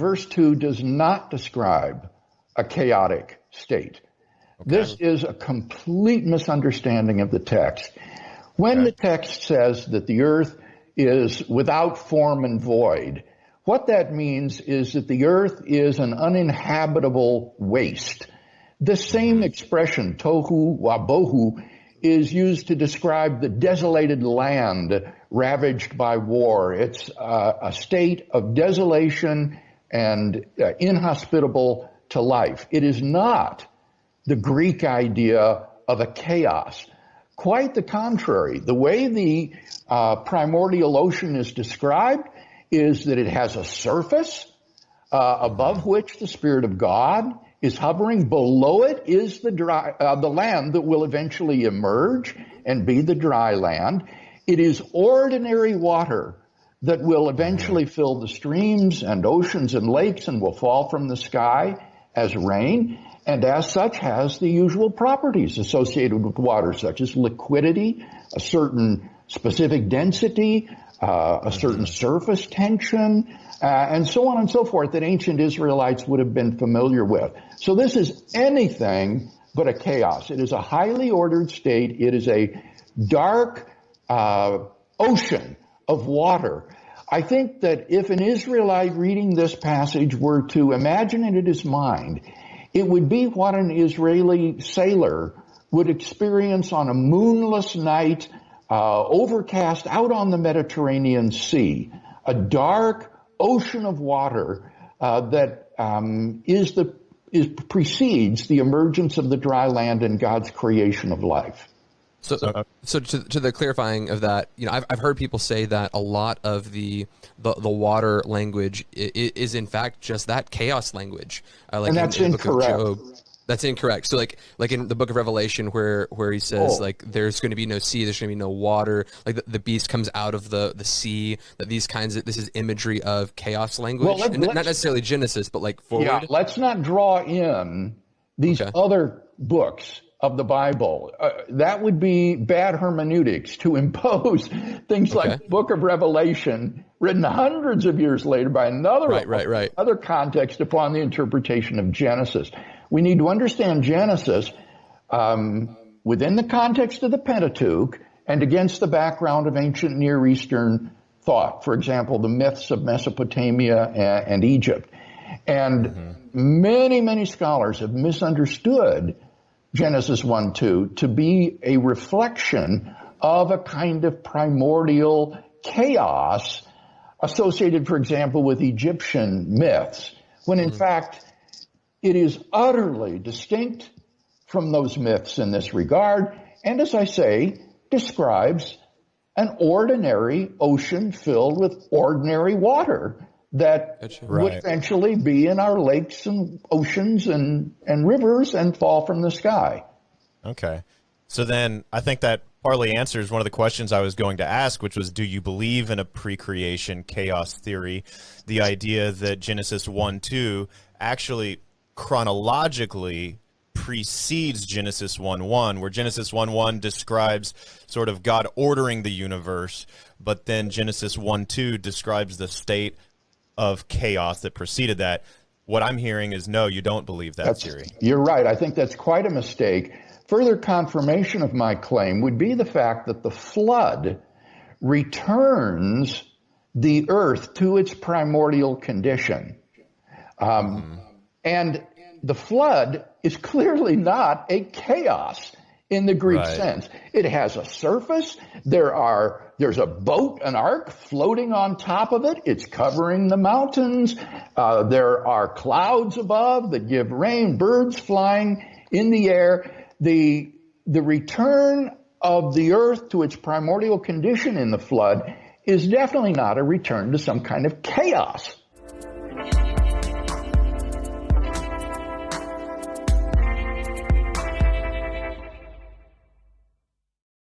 verse 2 does not describe a chaotic state. Okay. This is a complete misunderstanding of the text. When the text says that the earth is without form and void, what that means is that the earth is an uninhabitable waste. The same expression, tohu wabohu, is used to describe the desolated land ravaged by war. It's a state of desolation and inhospitable to life. It is not the Greek idea of a chaos. Quite the contrary. The way the primordial ocean is described is that it has a surface above which the Spirit of God is hovering. Below it is the land that will eventually emerge and be the dry land. It is ordinary water that will eventually fill the streams and oceans and lakes and will fall from the sky as rain, and as such has the usual properties associated with water, such as liquidity, a certain specific density, a certain surface tension, and so on and so forth that ancient Israelites would have been familiar with. So this is anything but a chaos. It is a highly ordered state. It is a dark ocean of water. I think that if an Israelite reading this passage were to imagine it in his mind, it would be what an Israeli sailor would experience on a moonless night, overcast out on the Mediterranean Sea, a dark ocean of water that precedes the emergence of the dry land and God's creation of life. So to the clarifying of that, I've heard people say that a lot of the water language is in fact just that chaos language. And that's incorrect. Job. That's incorrect. So like in the book of Revelation where he says there's going to be no sea, there's going to be no water, like the beast comes out of the sea, that this is imagery of chaos language. Well, not necessarily Genesis, but like forward. Yeah, let's not draw in these other books of the Bible. That would be bad hermeneutics to impose things like the book of Revelation, written hundreds of years later by another other context upon the interpretation of Genesis. We need to understand Genesis within the context of the Pentateuch and against the background of ancient Near Eastern thought. For example, the myths of Mesopotamia and Egypt. And many, many scholars have misunderstood Genesis 1-2 to be a reflection of a kind of primordial chaos associated, for example, with Egyptian myths, when in fact it is utterly distinct from those myths in this regard, and as I say, describes an ordinary ocean filled with ordinary water that would eventually be in our lakes and oceans and rivers and fall from the sky. Okay. So then I think that partly answers one of the questions I was going to ask, which was, do you believe in a pre-creation chaos theory? The idea that Genesis 1-2 actually chronologically precedes Genesis 1-1, where Genesis 1-1 describes sort of God ordering the universe, but then Genesis 1-2 describes the state of chaos that preceded that. What I'm hearing is, no, you don't believe that theory. You're right. I think that's quite a mistake. Further confirmation of my claim would be the fact that the flood returns the earth to its primordial condition. And the flood is clearly not a chaos in the Greek sense. It has a surface. There's a boat, an ark floating on top of it. It's covering the mountains. There are clouds above that give rain, birds flying in the air. The return of the earth to its primordial condition in the flood is definitely not a return to some kind of chaos.